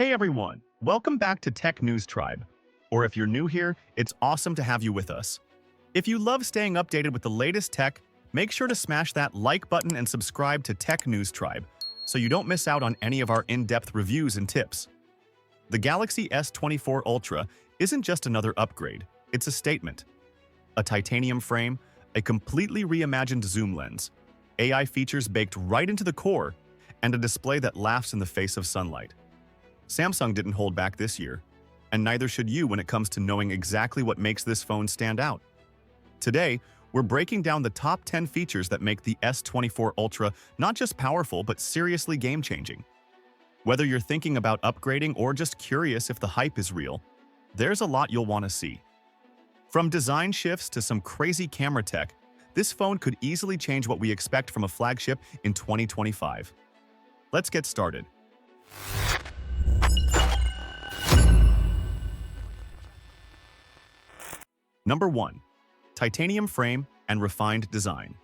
Hey everyone, welcome back to Tech News Tribe. Or if you're new here, it's awesome to have you with us. If you love staying updated with the latest tech, make sure to smash that like button and subscribe to Tech News Tribe so you don't miss out on any of our in-depth reviews and tips. The Galaxy S24 Ultra isn't just another upgrade, it's a statement. A titanium frame, a completely reimagined zoom lens, AI features baked right into the core, and a display that laughs in the face of sunlight. Samsung didn't hold back this year, and neither should you when it comes to knowing exactly what makes this phone stand out. Today, we're breaking down the top 10 features that make the S24 Ultra not just powerful but seriously game-changing. Whether you're thinking about upgrading or just curious if the hype is real, there's a lot you'll want to see. From design shifts to some crazy camera tech, this phone could easily change what we expect from a flagship in 2025. Let's get started. Number 1. Titanium frame and refined design.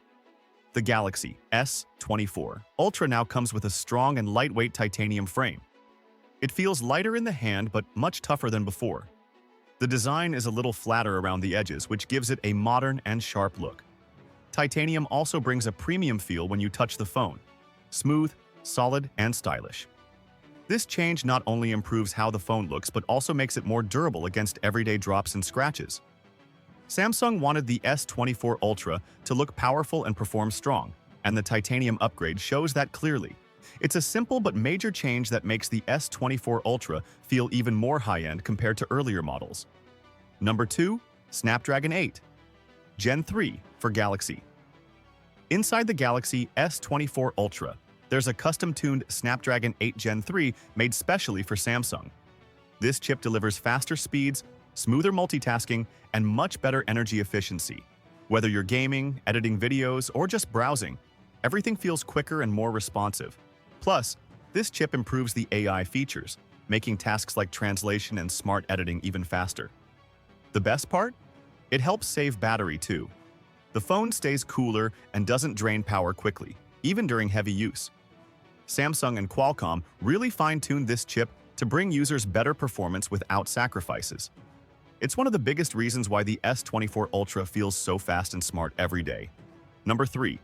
The Galaxy S24 Ultra now comes with a strong and lightweight titanium frame. It feels lighter in the hand but much tougher than before. The design is a little flatter around the edges, which gives it a modern and sharp look. Titanium also brings a premium feel when you touch the phone. Smooth, solid, and stylish. This change not only improves how the phone looks but also makes it more durable against everyday drops and scratches. Samsung wanted the S24 Ultra to look powerful and perform strong, and the titanium upgrade shows that clearly. It's a simple but major change that makes the S24 Ultra feel even more high-end compared to earlier models. Number 2. Snapdragon 8 Gen 3 for Galaxy. Inside the Galaxy S24 Ultra, there's a custom-tuned Snapdragon 8 Gen 3 made specially for Samsung. This chip delivers faster speeds, smoother multitasking, and much better energy efficiency. Whether you're gaming, editing videos, or just browsing, everything feels quicker and more responsive. Plus, this chip improves the AI features, making tasks like translation and smart editing even faster. The best part? It helps save battery too. The phone stays cooler and doesn't drain power quickly, even during heavy use. Samsung and Qualcomm really fine-tuned this chip to bring users better performance without sacrifices. It's one of the biggest reasons why the S24 Ultra feels so fast and smart every day. Number 3.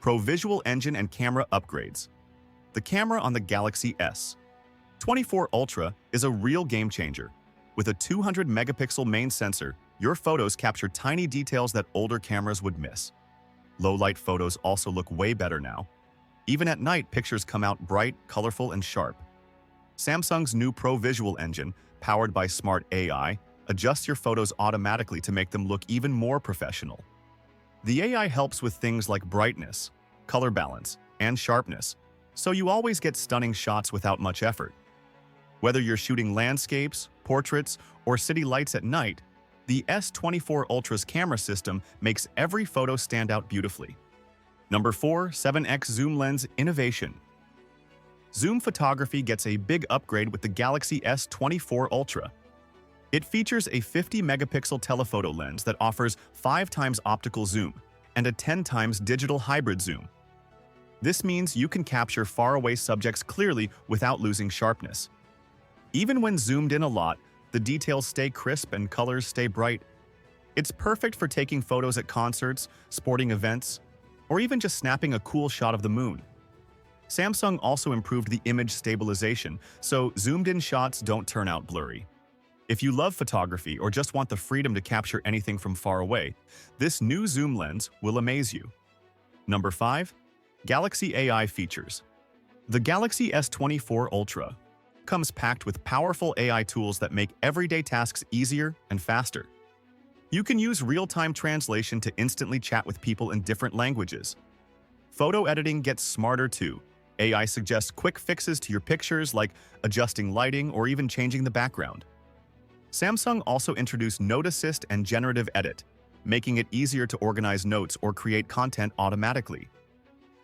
Pro Visual Engine and Camera Upgrades. The camera on the Galaxy S24 Ultra is a real game-changer. With a 200-megapixel main sensor, your photos capture tiny details that older cameras would miss. Low-light photos also look way better now. Even at night, pictures come out bright, colorful, and sharp. Samsung's new Pro Visual Engine, powered by smart AI, adjusts your photos automatically to make them look even more professional. The AI helps with things like brightness, color balance, and sharpness, so you always get stunning shots without much effort. Whether you're shooting landscapes, portraits, or city lights at night, the S24 Ultra's camera system makes every photo stand out beautifully. Number 4. 7x Zoom Lens Innovation. Zoom photography gets a big upgrade with the Galaxy S24 Ultra. It features a 50-megapixel telephoto lens that offers 5 times optical zoom and a 10 times digital hybrid zoom. This means you can capture faraway subjects clearly without losing sharpness. Even when zoomed in a lot, the details stay crisp and colors stay bright. It's perfect for taking photos at concerts, sporting events, or even just snapping a cool shot of the moon. Samsung also improved the image stabilization, so zoomed-in shots don't turn out blurry. If you love photography or just want the freedom to capture anything from far away, this new zoom lens will amaze you. Number 5. Galaxy AI features. The Galaxy S24 Ultra comes packed with powerful AI tools that make everyday tasks easier and faster. You can use real-time translation to instantly chat with people in different languages. Photo editing gets smarter too. AI suggests quick fixes to your pictures like adjusting lighting or even changing the background. Samsung also introduced Note Assist and Generative Edit, making it easier to organize notes or create content automatically.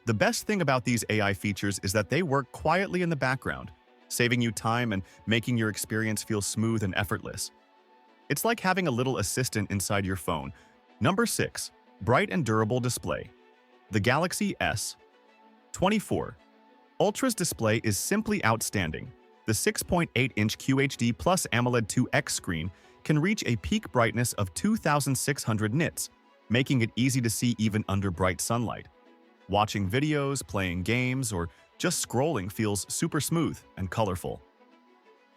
The best thing about these AI features is that they work quietly in the background, saving you time and making your experience feel smooth and effortless. It's like having a little assistant inside your phone. Number 6. Bright and durable display. The Galaxy S24 Ultra's display is simply outstanding. The 6.8-inch QHD Plus AMOLED 2X screen can reach a peak brightness of 2,600 nits, making it easy to see even under bright sunlight. Watching videos, playing games, or just scrolling feels super smooth and colorful.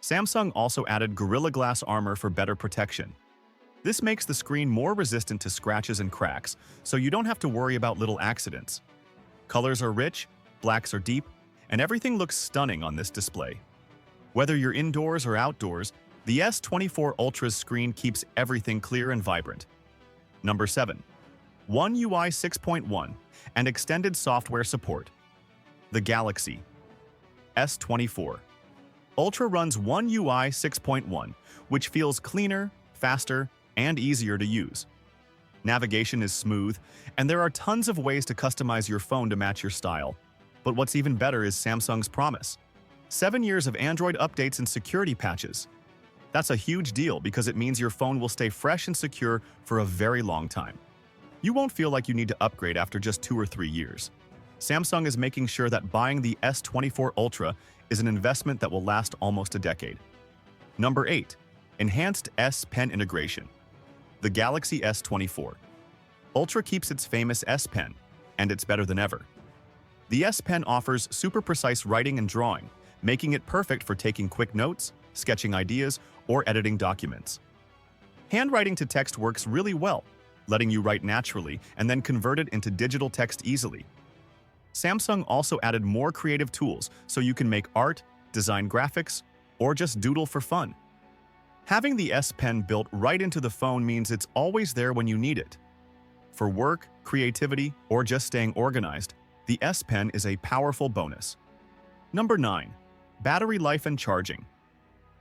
Samsung also added Gorilla Glass armor for better protection. This makes the screen more resistant to scratches and cracks, so you don't have to worry about little accidents. Colors are rich, blacks are deep, and everything looks stunning on this display. Whether you're indoors or outdoors, the S24 Ultra's screen keeps everything clear and vibrant. Number 7. One UI 6.1 and extended software support. The Galaxy S24 Ultra runs One UI 6.1, which feels cleaner, faster, and easier to use. Navigation is smooth, and there are tons of ways to customize your phone to match your style. But what's even better is Samsung's promise: 7 years of Android updates and security patches. That's a huge deal because it means your phone will stay fresh and secure for a very long time. You won't feel like you need to upgrade after just 2 or 3 years. Samsung is making sure that buying the S24 Ultra is an investment that will last almost a decade. Number 8. Enhanced S Pen integration. The Galaxy S24 Ultra keeps its famous S Pen, and it's better than ever. The S Pen offers super precise writing and drawing, making it perfect for taking quick notes, sketching ideas, or editing documents. Handwriting to text works really well, letting you write naturally and then convert it into digital text easily. Samsung also added more creative tools so you can make art, design graphics, or just doodle for fun. Having the S Pen built right into the phone means it's always there when you need it. For work, creativity, or just staying organized, the S Pen is a powerful bonus. Number 9. Battery life and charging.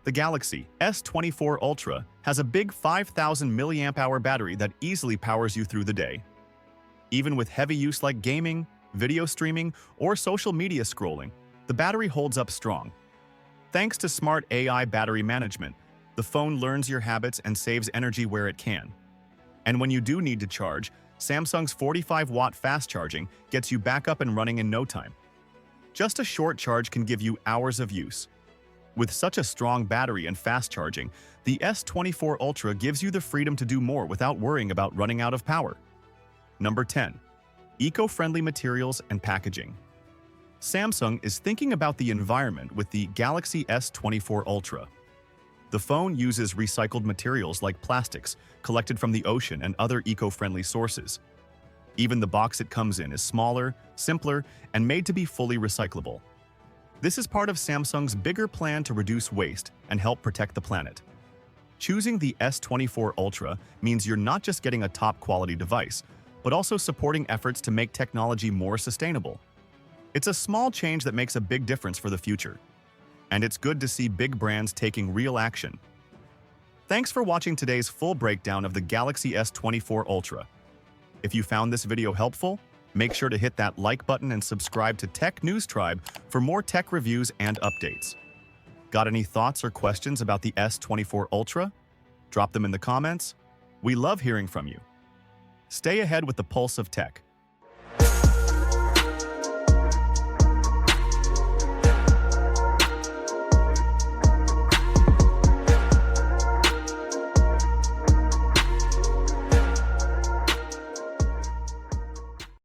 The Galaxy S24 Ultra has a big 5,000 mAh battery that easily powers you through the day. Even with heavy use like gaming, video streaming, or social media scrolling, the battery holds up strong. Thanks to smart AI battery management, the phone learns your habits and saves energy where it can. And when you do need to charge, Samsung's 45-watt fast charging gets you back up and running in no time. Just a short charge can give you hours of use. With such a strong battery and fast charging, the S24 Ultra gives you the freedom to do more without worrying about running out of power. Number 10. Eco-friendly materials and packaging. Samsung is thinking about the environment with the Galaxy S24 Ultra. The phone uses recycled materials like plastics collected from the ocean and other eco-friendly sources. Even the box it comes in is smaller, simpler, and made to be fully recyclable. This is part of Samsung's bigger plan to reduce waste and help protect the planet. Choosing the S24 Ultra means you're not just getting a top-quality device, but also supporting efforts to make technology more sustainable. It's a small change that makes a big difference for the future. And it's good to see big brands taking real action. Thanks for watching today's full breakdown of the Galaxy S24 Ultra. If you found this video helpful, make sure to hit that like button and subscribe to Tech News Tribe for more tech reviews and updates. Got any thoughts or questions about the S24 Ultra? Drop them in the comments. We love hearing from you. Stay ahead with the pulse of tech.